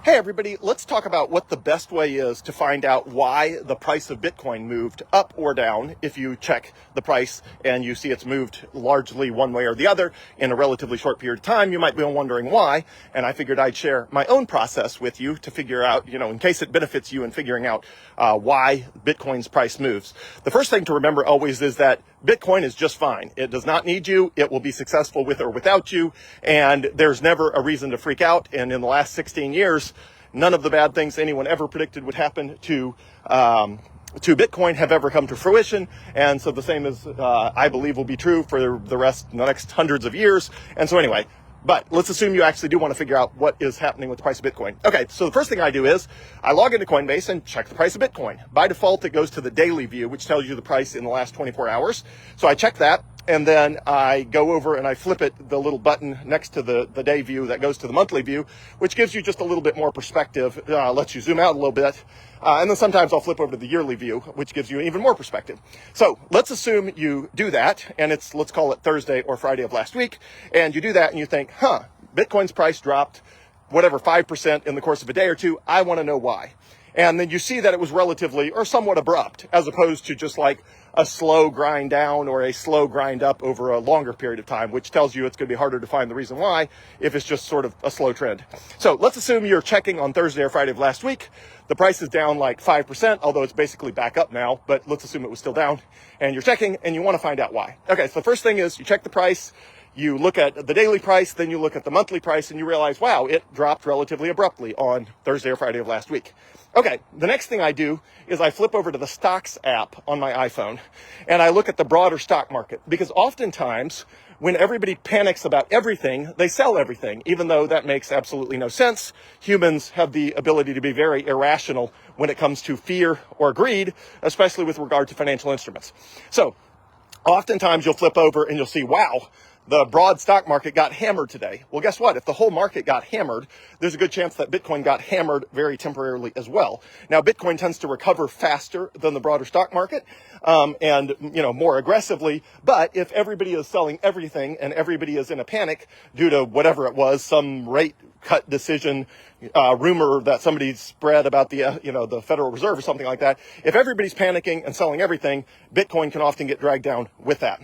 Hey everybody, let's talk about what the best way is to find out why the price of Bitcoin moved up or down. If you check the price and you see it's moved largely one way or the other in a relatively short period of time, you might be wondering why. And I figured I'd share my own process with you to figure out, in case it benefits you in figuring out why Bitcoin's price moves. The first thing to remember always is that Bitcoin is just fine. It does not need you. It will be successful with or without you. And there's never a reason to freak out. And in the last 16 years, none of the bad things anyone ever predicted would happen to Bitcoin have ever come to fruition. And so the same is, I believe, will be true for the next hundreds of years. And so anyway, but let's assume you actually do want to figure out what is happening with the price of Bitcoin. Okay, so the first thing I do is I log into Coinbase and check the price of Bitcoin. By default, it goes to the daily view, which tells you the price in the last 24 hours. So I check that. And then I go over and I flip the little button next to the day view that goes to the monthly view, which gives you just a little bit more perspective, lets you zoom out a little bit. And then sometimes I'll flip over to the yearly view, which gives you even more perspective. So let's assume you do that, and let's call it Thursday or Friday of last week. And you do that and you think, Bitcoin's price dropped, 5% in the course of a day or two. I want to know why. And then you see that it was relatively or somewhat abrupt, as opposed to just like a slow grind down or a slow grind up over a longer period of time, which tells you it's going to be harder to find the reason why if it's just sort of a slow trend. So let's assume you're checking on Thursday or Friday of last week. The price is down like 5%, although it's basically back up now, but let's assume it was still down. And you're checking and you want to find out why. Okay, so the first thing is you check the price. You look at the daily price, then you look at the monthly price, and you realize, wow, it dropped relatively abruptly on Thursday or Friday of last week. Okay, the next thing I do is I flip over to the Stocks app on my iPhone, and I look at the broader stock market, because oftentimes when everybody panics about everything, they sell everything, even though that makes absolutely no sense. Humans have the ability to be very irrational when it comes to fear or greed, especially with regard to financial instruments. So oftentimes you'll flip over and you'll see, wow, the broad stock market got hammered today. Well, guess what? If the whole market got hammered, there's a good chance that Bitcoin got hammered very temporarily as well. Now, Bitcoin tends to recover faster than the broader stock market, and more aggressively. But if everybody is selling everything and everybody is in a panic due to whatever it was, some rate cut decision, rumor that somebody spread about the Federal Reserve or something like that. If everybody's panicking and selling everything, Bitcoin can often get dragged down with that.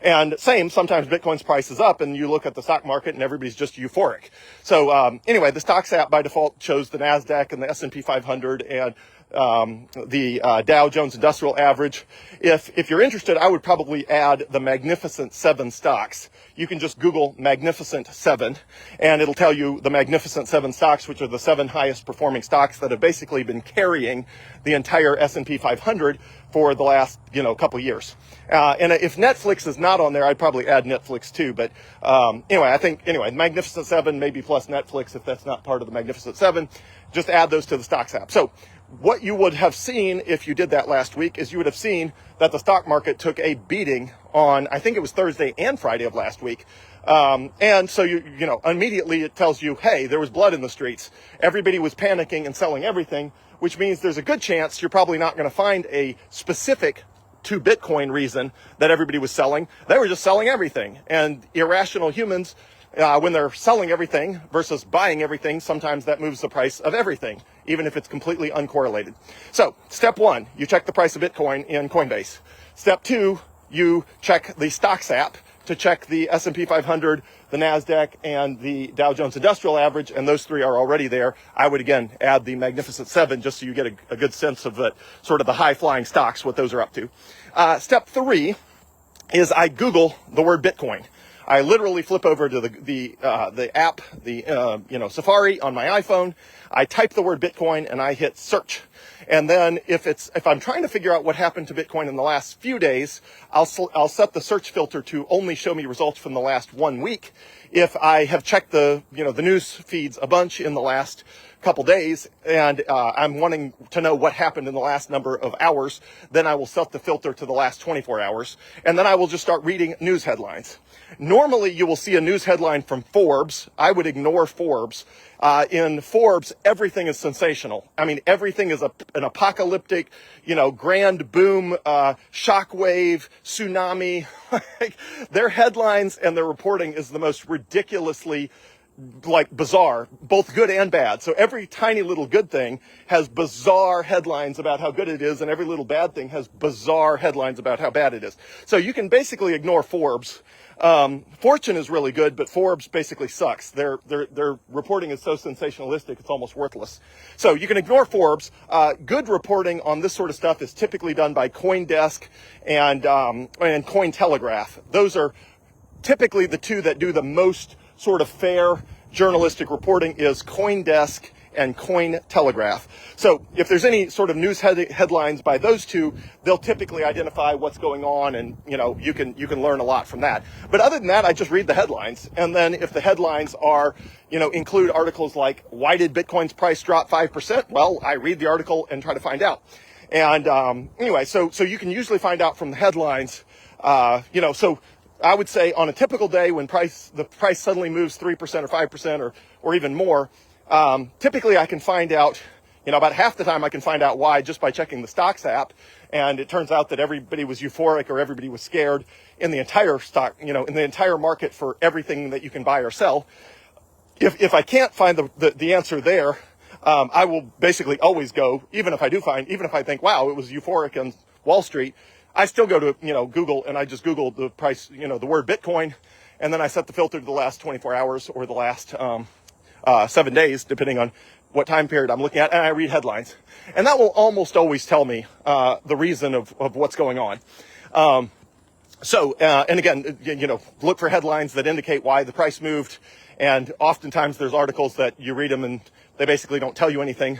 And sometimes Bitcoin's price is up and you look at the stock market and everybody's just euphoric. So anyway, the Stocks app by default shows the NASDAQ and the S&P 500 and the Dow Jones Industrial Average. If you're interested, I would probably add the Magnificent 7 stocks. You can just Google Magnificent 7 and it'll tell you the Magnificent 7 stocks, which are the 7 highest performing stocks that have basically been carrying the entire S&P 500 for the last, couple years. And if Netflix is not on there, I'd probably add Netflix too. But anyway, Magnificent 7, maybe plus Netflix if that's not part of the Magnificent 7. Just add those to the Stocks app. So what you would have seen if you did that last week is you would have seen that the stock market took a beating on, I think it was Thursday and Friday of last week. And so immediately it tells you, hey, there was blood in the streets. Everybody was panicking and selling everything, which means there's a good chance you're probably not going to find a specific to Bitcoin reason that everybody was selling. They were just selling everything. And irrational humans, when they're selling everything versus buying everything, sometimes that moves the price of everything, even if it's completely uncorrelated. So step 1, you check the price of Bitcoin in Coinbase. Step 2, you check the Stocks app to check the S&P 500, the NASDAQ, and the Dow Jones Industrial Average, and those 3 are already there. I would, again, add the Magnificent 7 just so you get a good sense of sort of the high-flying stocks, what those are up to. Step 3 is I Google the word Bitcoin. I literally flip over to the app, Safari on my iPhone. I type the word Bitcoin and I hit search. And then if I'm trying to figure out what happened to Bitcoin in the last few days, I'll set the search filter to only show me results from the last 1 week. If I have checked the news feeds a bunch in the last couple days and I'm wanting to know what happened in the last number of hours, then I will set the filter to the last 24 hours. And then I will just start reading news headlines. Normally, you will see a news headline from Forbes. I would ignore Forbes. In Forbes, everything is sensational. I mean, everything is an apocalyptic, grand boom, shockwave, tsunami. Their headlines and their reporting is the most ridiculously like bizarre, both good and bad. So every tiny little good thing has bizarre headlines about how good it is, and every little bad thing has bizarre headlines about how bad it is. So you can basically ignore Forbes. Fortune is really good, but Forbes basically sucks. Their reporting is so sensationalistic, it's almost worthless. So you can ignore Forbes. Good reporting on this sort of stuff is typically done by CoinDesk and Cointelegraph. Those are typically the two that do the most sort of fair journalistic reporting is CoinDesk and Cointelegraph. So if there's any sort of news headlines by those two, they'll typically identify what's going on, and you can learn a lot from that. But other than that, I just read the headlines, and then if the headlines are include articles like, why did Bitcoin's price drop 5%? Well, I read the article and try to find out. And anyway, so you can usually find out from the headlines. So I would say on a typical day when the price suddenly moves 3% or 5% or even more, typically I can find out, about half the time I can find out why just by checking the stocks app. And it turns out that everybody was euphoric or everybody was scared in the entire stock, in the entire market for everything that you can buy or sell. If I can't find the answer there, I will basically always go, even if I think, wow, it was euphoric on Wall Street, I still go to, Google, and I just Google the price, the word Bitcoin, and then I set the filter to the last 24 hours or the last 7 days, depending on what time period I'm looking at, and I read headlines. And that will almost always tell me the reason of what's going on. And again, look for headlines that indicate why the price moved, and oftentimes there's articles that you read them and they basically don't tell you anything.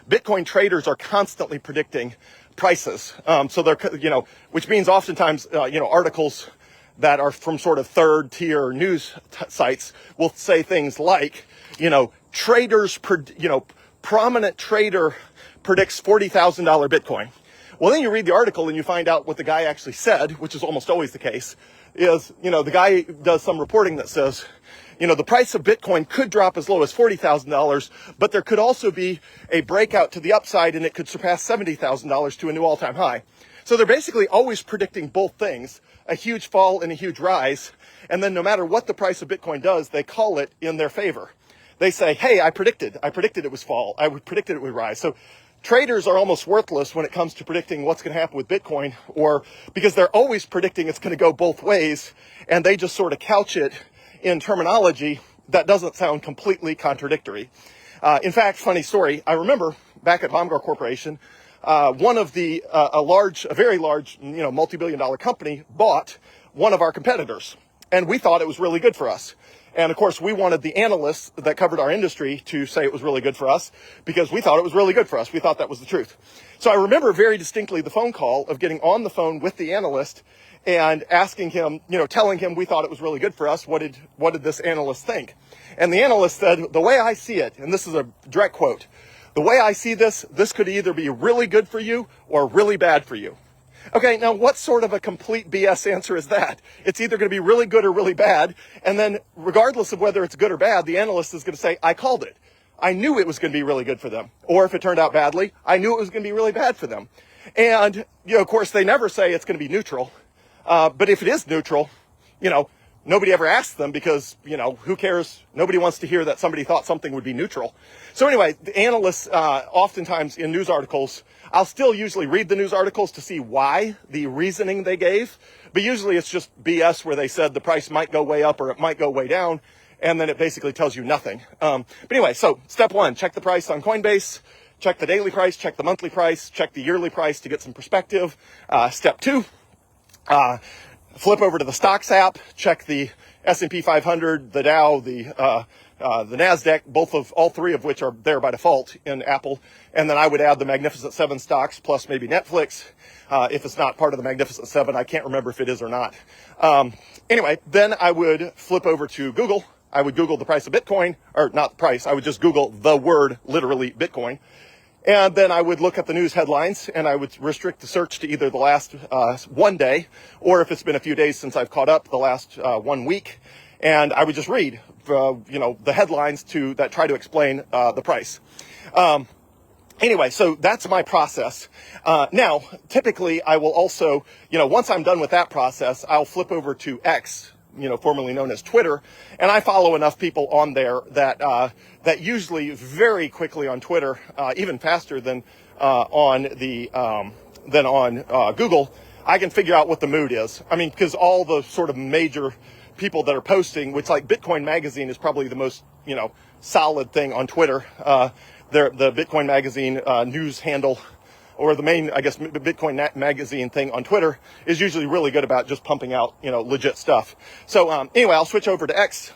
Bitcoin traders are constantly predicting prices. So they're, which means oftentimes, articles that are from sort of third tier news sites will say things like, prominent trader predicts $40,000 Bitcoin. Well, then you read the article and you find out what the guy actually said, which is almost always the case, is, the guy does some reporting that says, the price of Bitcoin could drop as low as $40,000, but there could also be a breakout to the upside and it could surpass $70,000 to a new all-time high. So they're basically always predicting both things, a huge fall and a huge rise. And then no matter what the price of Bitcoin does, they call it in their favor. They say, hey, I predicted it was fall. I predicted it would rise. So traders are almost worthless when it comes to predicting what's going to happen with Bitcoin, or because they're always predicting it's going to go both ways, and they just sort of couch it in terminology that doesn't sound completely contradictory. In fact, funny story, I remember back at Baumgar Corporation, one of a very large, multi-billion-dollar company bought one of our competitors, and we thought it was really good for us. And of course, we wanted the analysts that covered our industry to say it was really good for us because we thought it was really good for us. We thought that was the truth. So I remember very distinctly the phone call of getting on the phone with the analyst and asking him, telling him we thought it was really good for us. What did this analyst think? And the analyst said, the way I see it, and this is a direct quote, the way I see this could either be really good for you or really bad for you. Okay, now what sort of a complete BS answer is that? It's either going to be really good or really bad, and then regardless of whether it's good or bad, the analyst is going to say, I called it. I knew it was going to be really good for them. Or if it turned out badly, I knew it was going to be really bad for them. And, of course, they never say it's going to be neutral. But if it is neutral, nobody ever asks them because, who cares? Nobody wants to hear that somebody thought something would be neutral. So anyway, the analysts, oftentimes in news articles, I'll still usually read the news articles to see why, the reasoning they gave. But usually it's just BS where they said the price might go way up or it might go way down. And then it basically tells you nothing. But anyway, so step one, check the price on Coinbase, check the daily price, check the monthly price, check the yearly price to get some perspective. Step two, flip over to the stocks app, check the S&P 500, the Dow, the NASDAQ, all three of which are there by default in Apple. And then I would add the Magnificent Seven stocks plus maybe Netflix. If it's not part of the Magnificent Seven, I can't remember if it is or not. Anyway, then I would flip over to Google. I would Google the price of Bitcoin, or not the price. I would just Google the word, literally Bitcoin. And then I would look at the news headlines and I would restrict the search to either the last 1 day, or if it's been a few days since I've caught up, the last 1 week. And I would just read, the headlines that try to explain the price. Anyway, so that's my process. Now, typically I will also, once I'm done with that process, I'll flip over to X, formerly known as Twitter, and I follow enough people on there that usually very quickly on Twitter, even faster than on Google, I can figure out what the mood is. I mean, because all the sort of major people that are posting, which like Bitcoin Magazine is probably the most, solid thing on Twitter. The Bitcoin Magazine news handle, or the main, I guess, Bitcoin Magazine thing on Twitter is usually really good about just pumping out, legit stuff. So anyway, I'll switch over to X,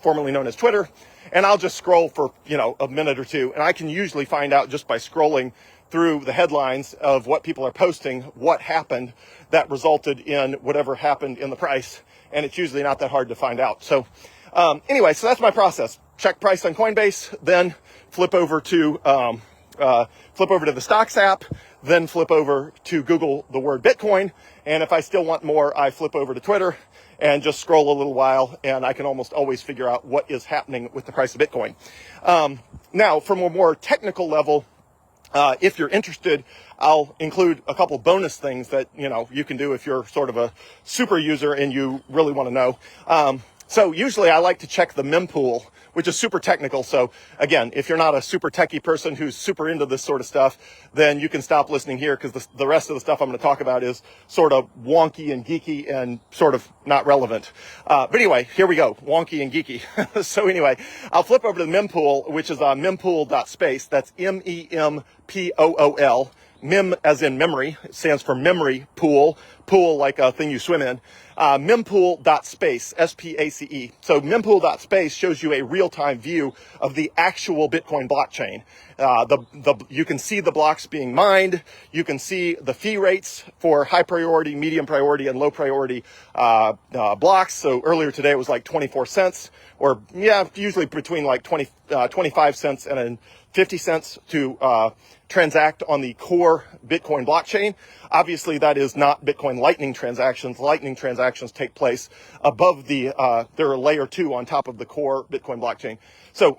formerly known as Twitter, and I'll just scroll for, a minute or two, and I can usually find out just by scrolling through the headlines of what people are posting, what happened that resulted in whatever happened in the price, and it's usually not that hard to find out. So anyway, so that's my process. Check price on Coinbase, then flip over to the Stocks app, then flip over to Google the word Bitcoin, and if I still want more, I flip over to Twitter and just scroll a little while, and I can almost always figure out what is happening with the price of Bitcoin. Now, from a more technical level, if you're interested, I'll include a couple bonus things that, you can do if you're sort of a super user and you really want to know. So usually I like to check the mempool, which is super technical. So again, if you're not a super techie person who's super into this sort of stuff, then you can stop listening here, because the rest of the stuff I'm going to talk about is sort of wonky and geeky and sort of not relevant. But anyway, here we go, wonky and geeky. So anyway, I'll flip over to the mempool, which is mempool.space. That's MEMPOOL. Mem as in memory, it stands for memory pool, pool like a thing you swim in. Mempool.space, S-P-A-C-E. So mempool.space shows you a real-time view of the actual Bitcoin blockchain. You can see the blocks being mined. You can see the fee rates for high priority, medium priority, and low priority blocks. So earlier today it was like 24 cents, or usually between like 25 cents and 50 cents to transact on the core Bitcoin blockchain. Obviously, that is not Bitcoin Lightning transactions. Lightning transactions take place above they're a layer 2 on top of the core Bitcoin blockchain. So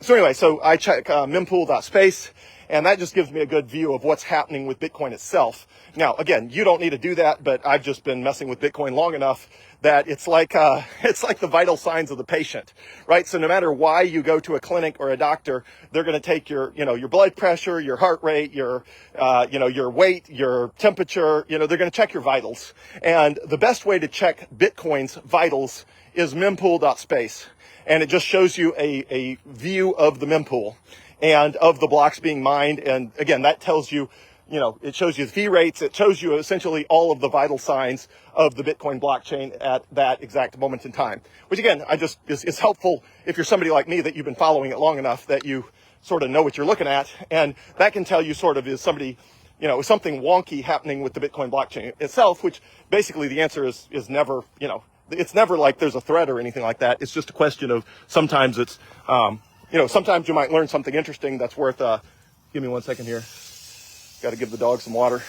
anyway, I check mempool.space, and that just gives me a good view of what's happening with Bitcoin itself. Now, again, you don't need to do that, but I've just been messing with Bitcoin long enough that it's like the vital signs of the patient, right? So no matter why you go to a clinic or a doctor, they're going to take your blood pressure, your heart rate, your weight, your temperature, they're going to check your vitals. And the best way to check Bitcoin's vitals is mempool.space. And it just shows you a view of the mempool and of the blocks being mined. And again, that tells you, it shows you the fee rates. It shows you essentially all of the vital signs of the Bitcoin blockchain at that exact moment in time, which again, is helpful if you're somebody like me that you've been following it long enough that you sort of know what you're looking at. And that can tell you sort of is something wonky happening with the Bitcoin blockchain itself, which basically the answer is never, it's never like there's a threat or anything like that. It's just a question of sometimes it's, sometimes you might learn something interesting that's worth, give me 1 second here. Got to give the dog some water.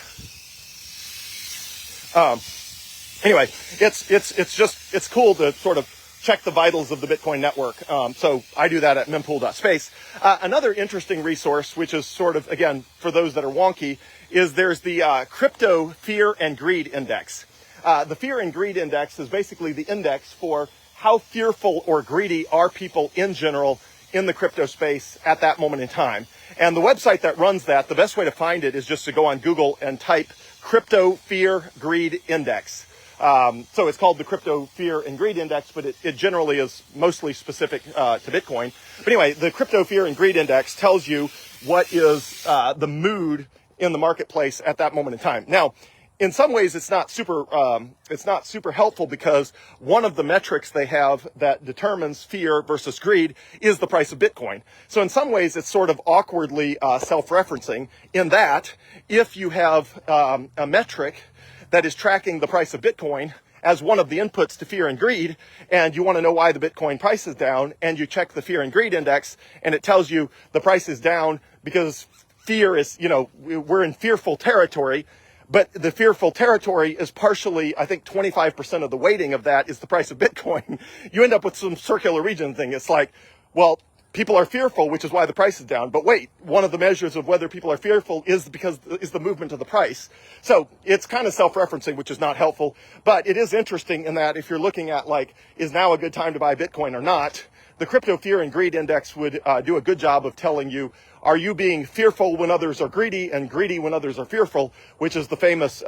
Anyway, it's cool to sort of check the vitals of the Bitcoin network. So I do that at mempool.space. Another interesting resource, which is sort of, again, for those that are wonky, is there's the Crypto Fear and Greed Index. The Fear and Greed Index is basically the index for how fearful or greedy are people in general in the crypto space at that moment in time. And the website that runs that, the best way to find it is just to go on Google and type Crypto Fear Greed Index. So it's called the Crypto Fear and Greed Index, but it generally is mostly specific to Bitcoin. But anyway, the Crypto Fear and Greed Index tells you what is the mood in the marketplace at that moment in time. Now, in some ways, it's not super helpful, because one of the metrics they have that determines fear versus greed is the price of Bitcoin. So in some ways, it's sort of awkwardly self-referencing, in that if you have a metric that is tracking the price of Bitcoin as one of the inputs to fear and greed, and you want to know why the Bitcoin price is down, and you check the fear and greed index, and it tells you the price is down because fear is, we're in fearful territory. But the fearful territory is partially, I think 25% of the weighting of that is the price of Bitcoin. You end up with some circular region thing. It's like, well, people are fearful, which is why the price is down. But wait, one of the measures of whether people are fearful is the movement of the price. So it's kind of self-referencing, which is not helpful. But it is interesting in that if you're looking at like, is now a good time to buy Bitcoin or not, the Crypto Fear and Greed Index would do a good job of telling you, are you being fearful when others are greedy and greedy when others are fearful, which is the famous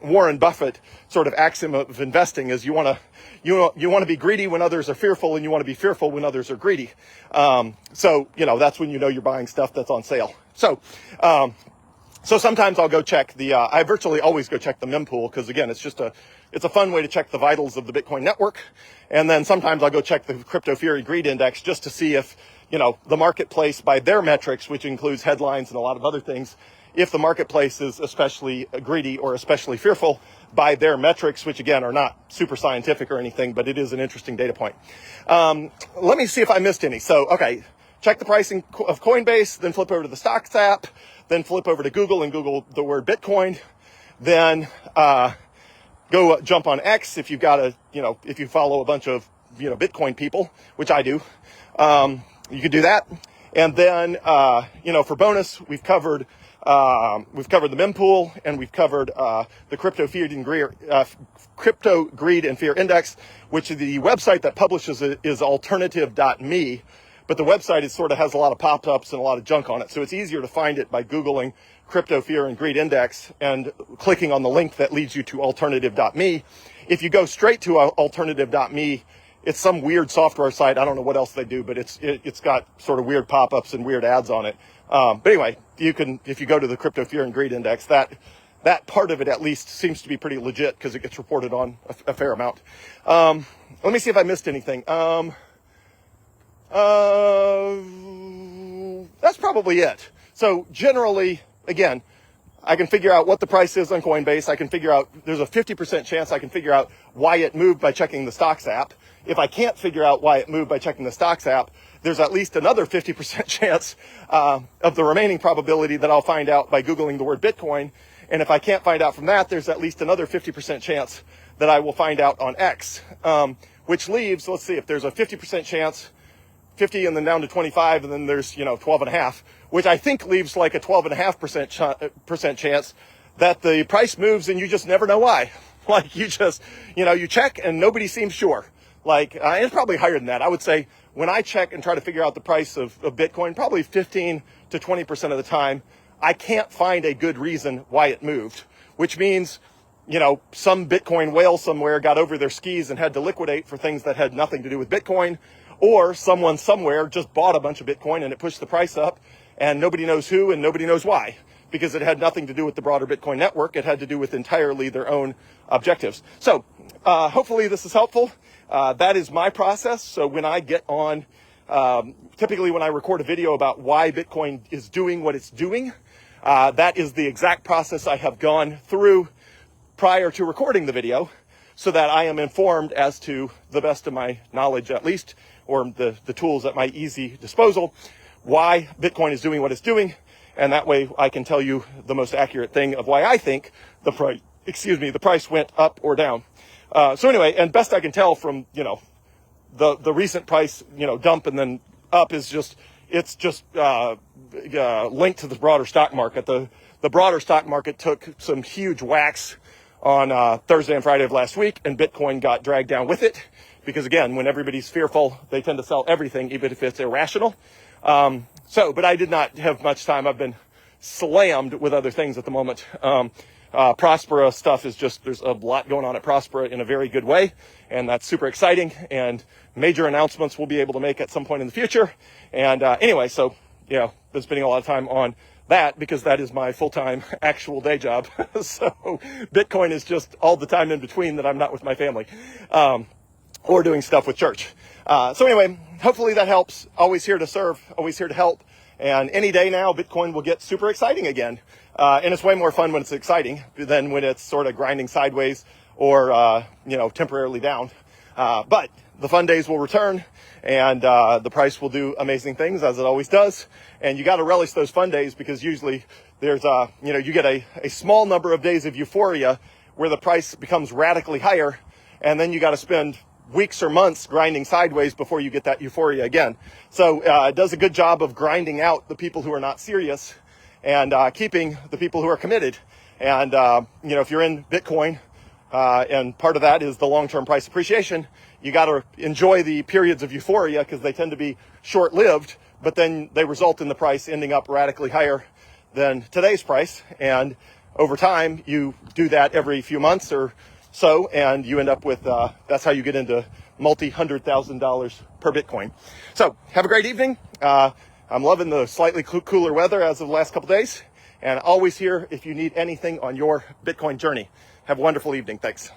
Warren Buffett sort of axiom of investing, is you want to be greedy when others are fearful, and you want to be fearful when others are greedy. So, that's when you know you're buying stuff that's on sale. So sometimes I'll go check I virtually always go check the mempool, because again, it's a fun way to check the vitals of the Bitcoin network. And then sometimes I'll go check the Crypto Fear and Greed Index just to see if, the marketplace by their metrics, which includes headlines and a lot of other things, if the marketplace is especially greedy or especially fearful by their metrics, which again are not super scientific or anything, but it is an interesting data point. Let me see if I missed any. So, okay, check the pricing of Coinbase, then flip over to the Stocks app, then flip over to Google and Google the word Bitcoin, then go jump on X if you've got if you follow a bunch of, Bitcoin people, which I do. You could do that. And then, for bonus, we've covered the mempool, and we've covered the Crypto Greed and Fear Index, which the website that publishes it is alternative.me. But the website sort of has a lot of pop-ups and a lot of junk on it. So it's easier to find it by Googling Crypto Fear and Greed Index and clicking on the link that leads you to alternative.me. If you go straight to alternative.me, it's some weird software site. I don't know what else they do, but it's got sort of weird pop-ups and weird ads on it. But anyway, if you go to the Crypto Fear and Greed Index, that part of it at least seems to be pretty legit because it gets reported on a fair amount. Let me see if I missed anything. That's probably it. So generally, again, I can figure out what the price is on Coinbase. I can figure out, there's a 50% chance I can figure out why it moved by checking the Stocks app. If I can't figure out why it moved by checking the Stocks app, there's at least another 50% chance of the remaining probability that I'll find out by Googling the word Bitcoin. And if I can't find out from that, there's at least another 50% chance that I will find out on X, which leaves, let's see, if there's a 50% chance, 50 and then down to 25, and then there's, 12.5, which I think leaves like a 12.5% chance that the price moves and you just never know why. Like you just, you check and nobody seems sure. Like, it's probably higher than that. I would say when I check and try to figure out the price of Bitcoin, probably 15 to 20% of the time, I can't find a good reason why it moved, which means, some Bitcoin whale somewhere got over their skis and had to liquidate for things that had nothing to do with Bitcoin, or someone somewhere just bought a bunch of Bitcoin and it pushed the price up, and nobody knows who and nobody knows why, because it had nothing to do with the broader Bitcoin network. It had to do with entirely their own objectives. So hopefully this is helpful. That is my process. So when I get on, typically when I record a video about why Bitcoin is doing what it's doing, that is the exact process I have gone through prior to recording the video, so that I am informed as to the best of my knowledge, at least, or the tools at my easy disposal, why Bitcoin is doing what it's doing. And that way I can tell you the most accurate thing of why I think the price went up or down. So anyway, and best I can tell from, the recent price, dump and then up is it's just linked to the broader stock market. The broader stock market took some huge whacks on Thursday and Friday of last week, and Bitcoin got dragged down with it. Because again, when everybody's fearful, they tend to sell everything, even if it's irrational. But I did not have much time. I've been slammed with other things at the moment. Prospera stuff is there's a lot going on at Prospera in a very good way, and that's super exciting, and major announcements we'll be able to make at some point in the future. And anyway, so, been spending a lot of time on that because that is my full-time actual day job. So Bitcoin is just all the time in between that I'm not with my family, or doing stuff with church. So anyway, hopefully that helps. Always here to serve, always here to help. And any day now, Bitcoin will get super exciting again. And it's way more fun when it's exciting than when it's sort of grinding sideways or, temporarily down. But the fun days will return, and the price will do amazing things, as it always does. And you got to relish those fun days, because usually there's, you get a small number of days of euphoria where the price becomes radically higher, and then you got to spend weeks or months grinding sideways before you get that euphoria again. So it does a good job of grinding out the people who are not serious and keeping the people who are committed. And, if you're in Bitcoin, and part of that is the long-term price appreciation, you got to enjoy the periods of euphoria because they tend to be short-lived, but then they result in the price ending up radically higher than today's price. And over time, you do that every few months or so, and you end up with, that's how you get into multi-$100,000 per Bitcoin. So have a great evening. I'm loving the slightly cooler weather as of the last couple days, and always here if you need anything on your Bitcoin journey. Have a wonderful evening. Thanks.